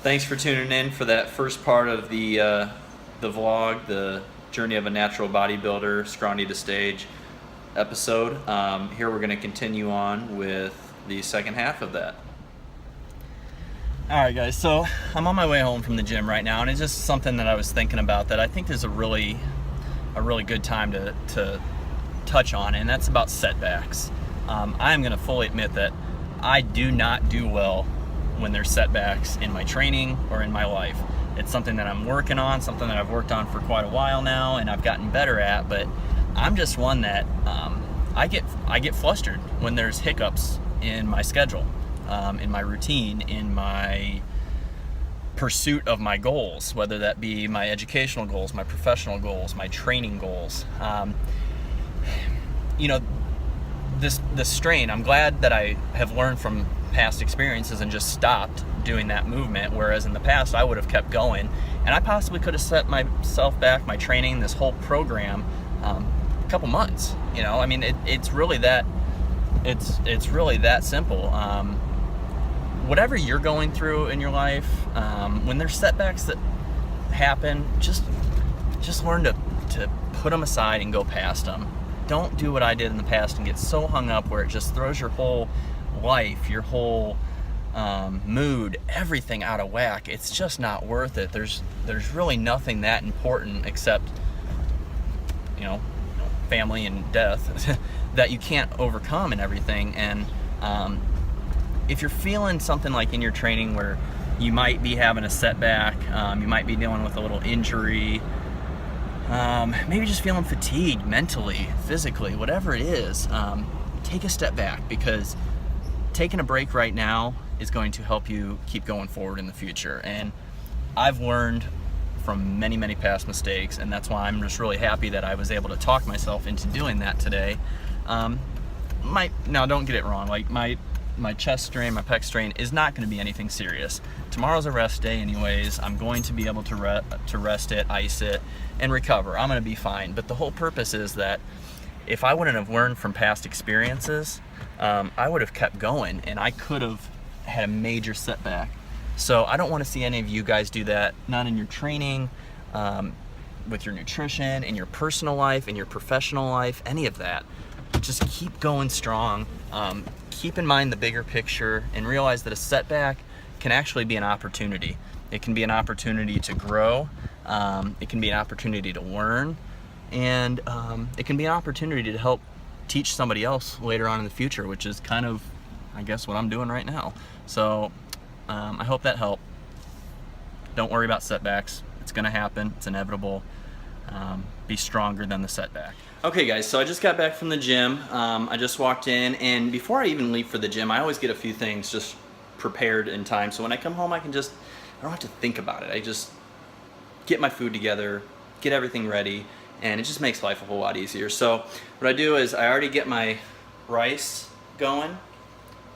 Thanks for tuning in for that first part of the vlog, the journey of a natural bodybuilder, Scrawny to stage episode. Here we're going to continue on with the second half of that. Alright guys, so I'm on my way home from the gym right now, and it's just something that I was thinking about that I think is a really good time to touch on, and that's about setbacks. I am going to fully admit that I do not do well when there's setbacks in my training or in my life. It's something that I'm working on, something that I've worked on for quite a while now, and I've gotten better at, but I'm just one that I get flustered when there's hiccups in my schedule, in my routine, in my pursuit of my goals, whether that be my educational goals, my professional goals, my training goals. This strain, I'm glad that I have learned from past experiences and just stopped doing that movement, whereas in the past I would have kept going, and I possibly could have set myself back, my training, this whole program, a couple months. It's really that simple. Whatever you're going through in your life, when there's setbacks that happen, just learn to put them aside and go past them. Don't do what I did in the past and get so hung up where it just throws your whole life, your whole mood, everything out of whack. It's just not worth it. There's really nothing that important except family and death that you can't overcome and everything. And if you're feeling something like in your training where you might be having a setback, you might be dealing with a little injury, maybe just feeling fatigued mentally, physically, whatever it is, take a step back, because taking a break right now is going to help you keep going forward in the future. And I've learned from many past mistakes, and that's why I'm just really happy that I was able to talk myself into doing that today. Now don't get it wrong, like my chest strain, my pec strain is not going to be anything serious. Tomorrow's a rest day anyways. I'm going to be able to rest it, ice it, and recover. I'm going to be fine. But the whole purpose is that if I wouldn't have learned from past experiences, I would have kept going, and I could have had a major setback. So I don't want to see any of you guys do that, not in your training, with your nutrition, in your personal life, in your professional life, any of that. Just keep going strong. Keep in mind the bigger picture and realize that a setback can actually be an opportunity. It can be an opportunity to grow. It can be an opportunity to learn, and it can be an opportunity to help teach somebody else later on in the future, which is kind of, I guess, what I'm doing right now. So I hope that helped. Don't worry about setbacks. It's going to happen. It's inevitable. Be stronger than the setback. Okay guys, so I just got back from the gym. I just walked in, and before I even leave for the gym, I always get a few things just prepared in time, so when I come home I don't have to think about it. I just get my food together, get everything ready, and it just makes life a whole lot easier. So what I do is I already get my rice going,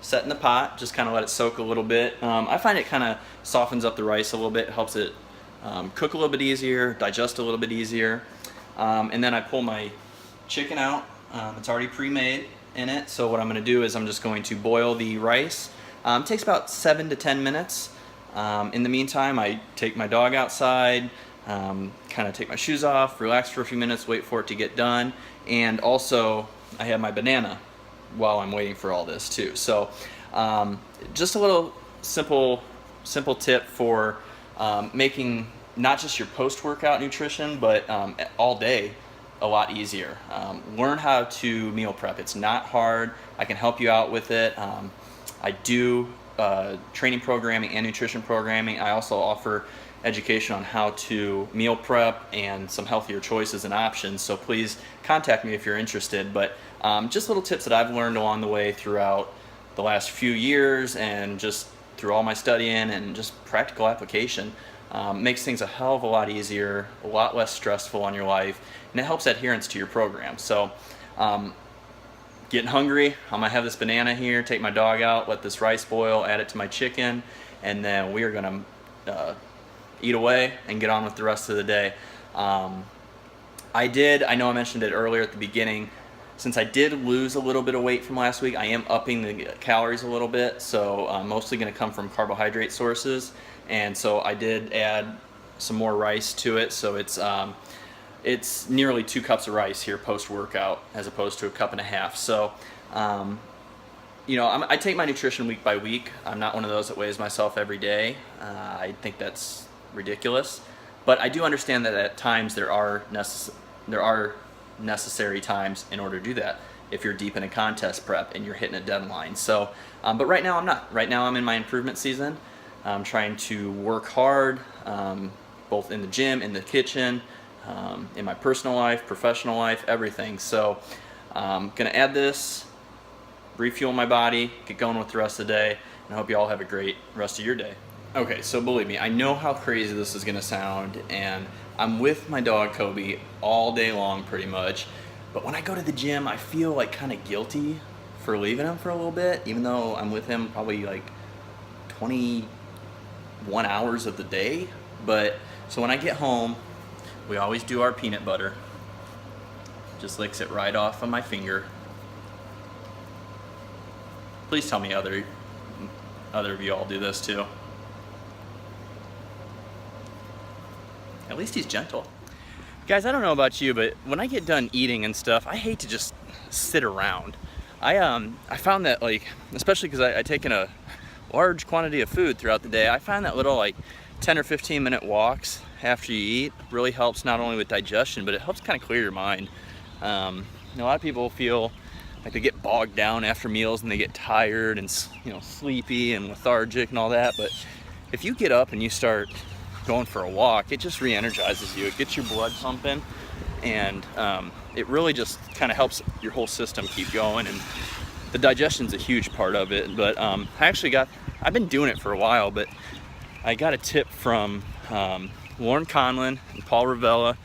set in the pot, just kind of let it soak a little bit. I find it kind of softens up the rice a little bit, helps it cook a little bit easier, digest a little bit easier. And then I pull my chicken out. It's already pre-made in it. So what I'm going to do is I'm just going to boil the rice. It takes about 7 to 10 minutes. In the meantime, I take my dog outside, kind of take my shoes off, relax for a few minutes, wait for it to get done. And also I have my banana while I'm waiting for all this too. So just a little simple tip for making not just your post-workout nutrition, but all day a lot easier. Learn how to meal prep. It's not hard. I can help you out with it. I do training programming and nutrition programming. I also offer education on how to meal prep and some healthier choices and options. So please contact me if you're interested. But just little tips that I've learned along the way throughout the last few years, and just through all my studying and just practical application, makes things a hell of a lot easier, a lot less stressful on your life, and it helps adherence to your program. So getting hungry, I'm gonna have this banana here, take my dog out, let this rice boil, add it to my chicken, and then we are gonna eat away and get on with the rest of the day. I know I mentioned it earlier at the beginning, since I did lose a little bit of weight from last week, I am upping the calories a little bit, so mostly going to come from carbohydrate sources. And so I did add some more rice to it, so it's nearly 2 cups of rice here post-workout as opposed to a cup and a half. So you know, I take my nutrition week by week. I'm not one of those that weighs myself every day. I think that's ridiculous, but I do understand that at times there are necessary times in order to do that if you're deep in a contest prep and you're hitting a deadline. So but right now I'm not. Right now I'm in my improvement season. I'm trying to work hard, both in the gym, in the kitchen, in my personal life, professional life, everything. So I'm gonna add this, refuel my body, get going with the rest of the day, and I hope you all have a great rest of your day. Okay, so believe me, I know how crazy this is gonna sound, and I'm with my dog Kobe all day long pretty much, but when I go to the gym, I feel like kind of guilty for leaving him for a little bit, even though I'm with him probably like 21 hours of the day. But so when I get home, we always do our peanut butter. Just licks it right off of my finger. Please tell me other of you all do this too. At least he's gentle. Guys, I don't know about you, but when I get done eating and stuff, I hate to just sit around. I found that, like, especially because I take in a large quantity of food throughout the day, I find that little like 10 or 15 minute walks after you eat really helps, not only with digestion, but it helps kind of clear your mind. A lot of people feel like they get bogged down after meals and they get tired and, you know, sleepy and lethargic and all that. But if you get up and you start going for a walk, it just re-energizes you. It gets your blood pumping, and it really just kind of helps your whole system keep going. And the digestion's a huge part of it. But I've been doing it for a while, but I got a tip from Lauren Conlon and Paul Ravella,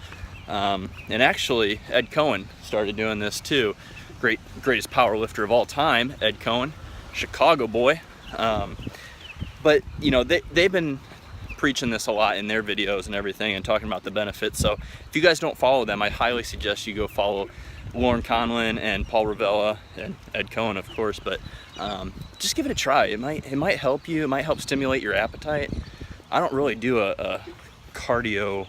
and actually Ed Cohen started doing this too. Greatest power lifter of all time, Ed Cohen, Chicago boy. But you know, they've been preaching this a lot in their videos and everything, and talking about the benefits. So if you guys don't follow them, I highly suggest you go follow Lauren Conlon and Paul Ravella and Ed Cohen, of course. But just give it a try. It might help you. It might help stimulate your appetite. I don't really do a cardio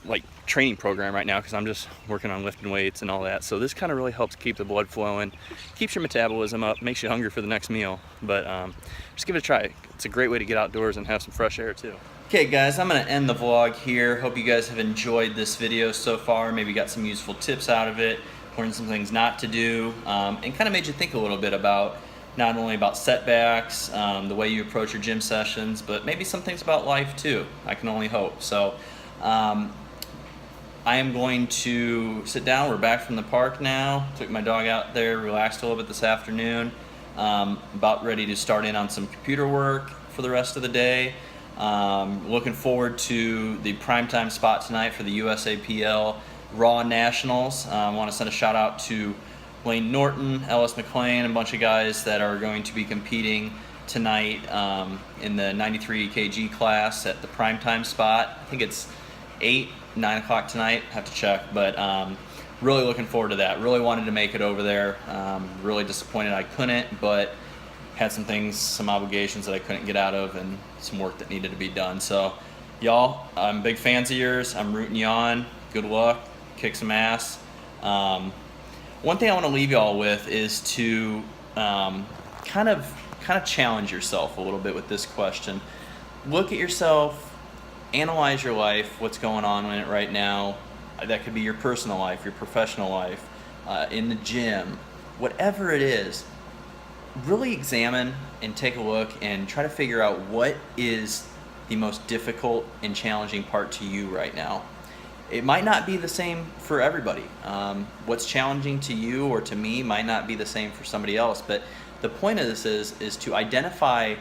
like training program right now because I'm just working on lifting weights and all that. So this kind of really helps keep the blood flowing, keeps your metabolism up, makes you hungry for the next meal. But just give it a try. It's a great way to get outdoors and have some fresh air too. Okay guys, I'm going to end the vlog here. Hope you guys have enjoyed this video so far. Maybe got some useful tips out of it, learned some things not to do, and kind of made you think a little bit about not only about setbacks, the way you approach your gym sessions, but maybe some things about life too. I can only hope. So I am going to sit down. We're back from the park now. Took my dog out there, relaxed a little bit this afternoon. About ready to start in on some computer work for the rest of the day. Looking forward to the primetime spot tonight for the USAPL Raw Nationals. I want to send a shout out to Wayne Norton, Ellis McLean, a bunch of guys that are going to be competing tonight in the 93 kg class at the primetime spot. I think it's 9 o'clock tonight. Have to check, but really looking forward to that. Really wanted to make it over there. Really disappointed I couldn't, but had some things, some obligations that I couldn't get out of, and some work that needed to be done. So y'all, I'm big fans of yours. I'm rooting you on. Good luck. Kick some ass. One thing I want to leave y'all with is to kind of challenge yourself a little bit with this question. Look at yourself, analyze your life, what's going on in it right now. That could be your personal life, your professional life, in the gym, whatever it is. Really examine and take a look and try to figure out what is the most difficult and challenging part to you right now. It might not be the same for everybody. What's challenging to you or to me might not be the same for somebody else, but the point of this is to identify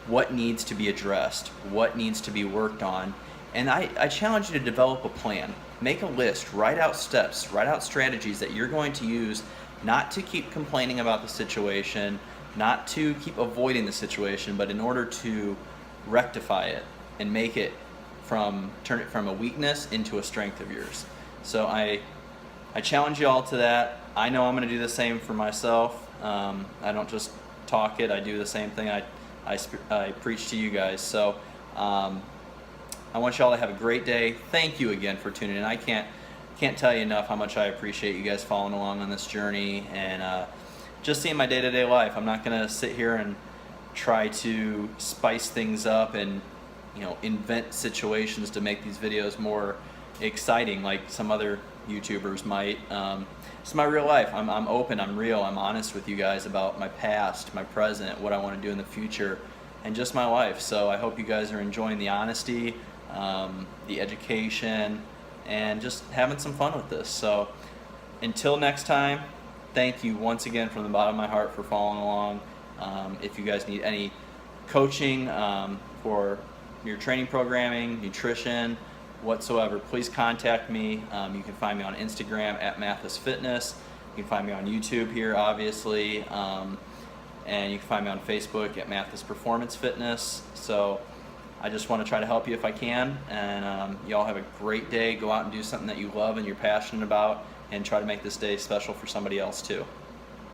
what needs to be addressed, what needs to be worked on, and I challenge you to develop a plan. Make a list, write out steps, write out strategies that you're going to use, not to keep complaining about the situation, not to keep avoiding the situation, but in order to rectify it and turn it from a weakness into a strength of yours. So I I challenge you all to that. I know I'm going to do the same for myself. I don't just talk it, I do the same thing. I preach to you guys. So I want you all to have a great day. Thank you again for tuning in. I can't tell you enough how much I appreciate you guys following along on this journey and just seeing my day-to-day life. I'm not going to sit here and try to spice things up and invent situations to make these videos more exciting like some other YouTubers might. It's my real life. I'm open, I'm real, I'm honest with you guys about my past, my present, what I want to do in the future, and just my life. So I hope you guys are enjoying the honesty, the education, and just having some fun with this. So until next time, thank you once again from the bottom of my heart for following along. If you guys need any coaching for your training programming, nutrition, whatsoever, please contact me. You can find me on Instagram at Mathis Fitness. You can find me on YouTube here, obviously, and you can find me on Facebook at Mathis Performance Fitness. So I just want to try to help you if I can, and you all have a great day. Go out and do something that you love and you're passionate about, and try to make this day special for somebody else too.